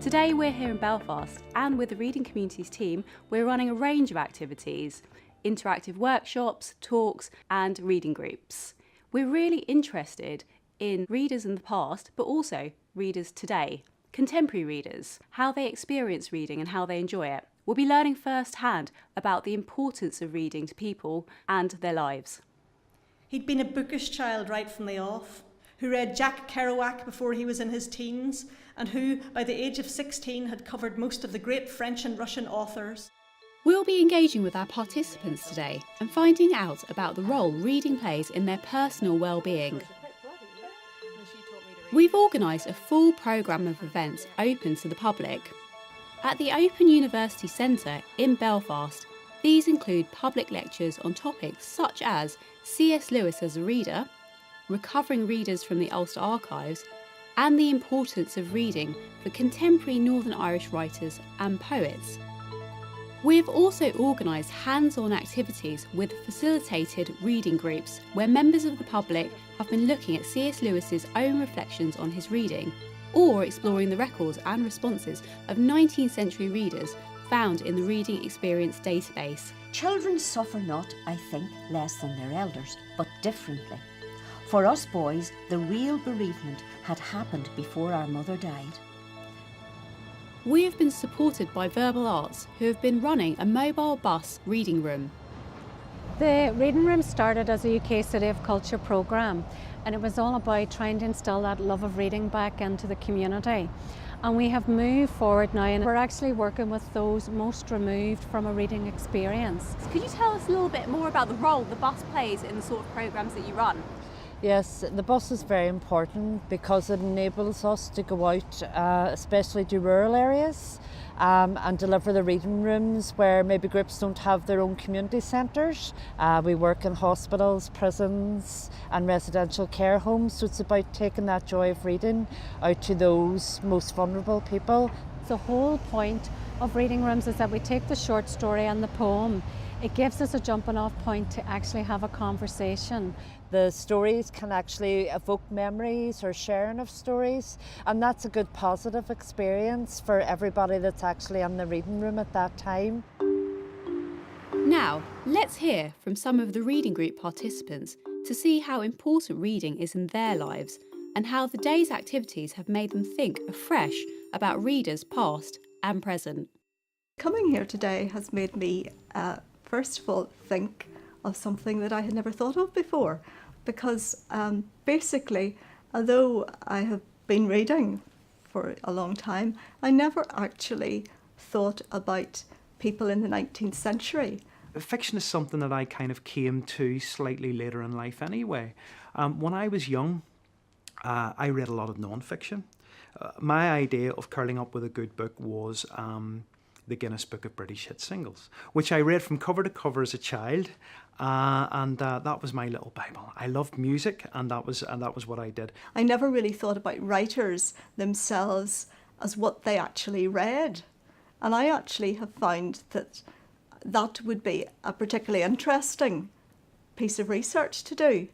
Today we're here in Belfast, and with the Reading Communities team, we're running a range of activities, interactive workshops, talks and reading groups. We're really interested in readers in the past, but also readers today, contemporary readers, how they experience reading and how they enjoy it. We'll be learning firsthand about the importance of reading to people and their lives. He'd been a bookish child right from the off, who read Jack Kerouac before he was in his teens, and who, by the age of 16, had covered most of the great French and Russian authors. We'll be engaging with our participants today and finding out about the role reading plays in their personal well-being. We've organised a full programme of events open to the public. At the Open University Centre in Belfast, these include public lectures on topics such as C.S. Lewis as a reader, recovering readers from the Ulster Archives, and the importance of reading for contemporary Northern Irish writers and poets. We have also organised hands-on activities with facilitated reading groups where members of the public have been looking at C.S. Lewis's own reflections on his reading, or exploring the records and responses of 19th century readers found in the Reading Experience database. Children suffer not, I think, less than their elders, but differently. For us boys, the real bereavement had happened before our mother died. We have been supported by Verbal Arts, who have been running a mobile bus reading room. The reading room started as a UK City of Culture programme, and it was all about trying to instill that love of reading back into the community. And we have moved forward now, and we're actually working with those most removed from a reading experience. Could you tell us a little bit more about the role the bus plays in the sort of programmes that you run? Yes, the bus is very important because it enables us to go out, especially to rural areas, and deliver the reading rooms where maybe groups don't have their own community centres. We work in hospitals, prisons and residential care homes, so it's about taking that joy of reading out to those most vulnerable people. The whole point of reading rooms is that we take the short story and the poem. It gives us a jumping off point to actually have a conversation. The stories can actually evoke memories or sharing of stories, and that's a good positive experience for everybody that's actually in the reading room at that time. Now, let's hear from some of the reading group participants to see how important reading is in their lives and how the day's activities have made them think afresh about readers past and present. Coming here today has made me, first of all, think of something that I had never thought of before, because basically, although I have been reading for a long time, I never actually thought about people in the 19th century. Fiction is something that I kind of came to slightly later in life anyway. When I was young, I read a lot of non-fiction. My idea of curling up with a good book was the Guinness Book of British Hit Singles, which I read from cover to cover as a child, and that was my little Bible. I loved music, and that was what I did. I never really thought about writers themselves as what they actually read, and I actually have found that that would be a particularly interesting piece of research to do.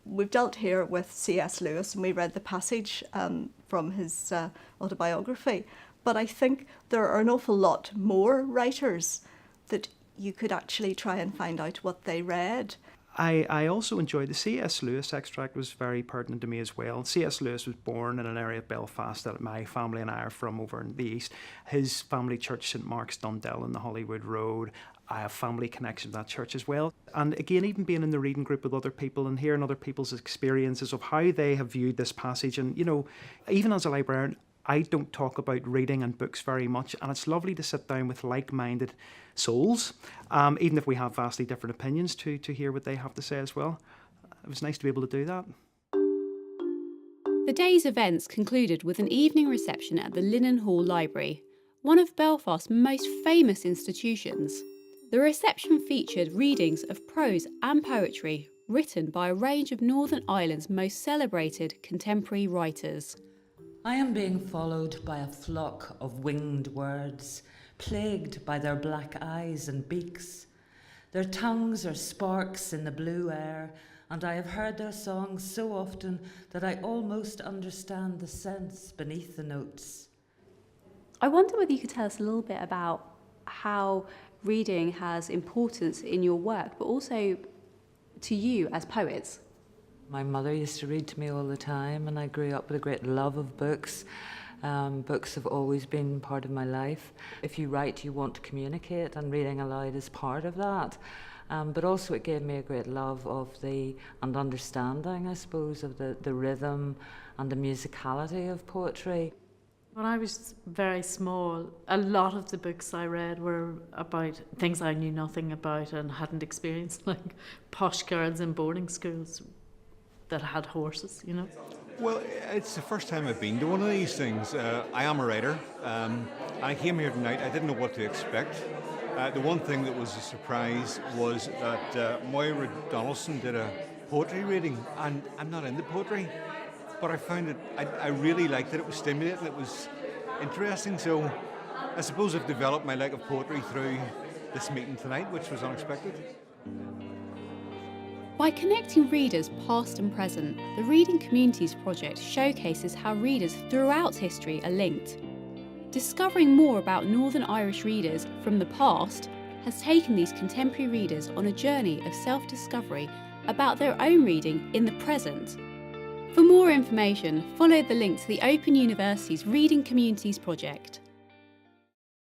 We've dealt here with C.S. Lewis, and we read the passage from his autobiography. But I think there are an awful lot more writers that you could actually try and find out what they read. I also enjoyed the C.S. Lewis extract was very pertinent to me as well. C.S. Lewis was born in an area of Belfast that my family and I are from over in the east. His family church, St. Mark's Dundell in the Hollywood Road. I have family connections to that church as well. And again, even being in the reading group with other people and hearing other people's experiences of how they have viewed this passage. And, you know, even as a librarian, I don't talk about reading and books very much, and it's lovely to sit down with like-minded souls, even if we have vastly different opinions, to hear what they have to say as well. It was nice to be able to do that. The day's events concluded with an evening reception at the Linen Hall Library, one of Belfast's most famous institutions. The reception featured readings of prose and poetry written by a range of Northern Ireland's most celebrated contemporary writers. I am being followed by a flock of winged words, plagued by their black eyes and beaks. Their tongues are sparks in the blue air, and I have heard their songs so often that I almost understand the sense beneath the notes. I wonder whether you could tell us a little bit about how reading has importance in your work, but also to you as poets. My mother used to read to me all the time, and I grew up with a great love of books. Books have always been part of my life. If you write, you want to communicate, and reading aloud is part of that. But also it gave me a great love of and understanding, I suppose, of the rhythm and the musicality of poetry. When I was very small, a lot of the books I read were about things I knew nothing about and hadn't experienced, like posh girls in boarding schools that had horses, you know. Well, it's the first time I've been to one of these things. I am a writer. I came here tonight, I didn't know what to expect. The one thing that was a surprise was that Moira Donaldson did a poetry reading, and I'm not into poetry, but I found it, I really liked it. It was stimulating, it was interesting, so I suppose I've developed my like of poetry through this meeting tonight, which was unexpected. By connecting readers past and present, the Reading Communities project showcases how readers throughout history are linked. Discovering more about Northern Irish readers from the past has taken these contemporary readers on a journey of self-discovery about their own reading in the present. For more information, follow the link to the Open University's Reading Communities project.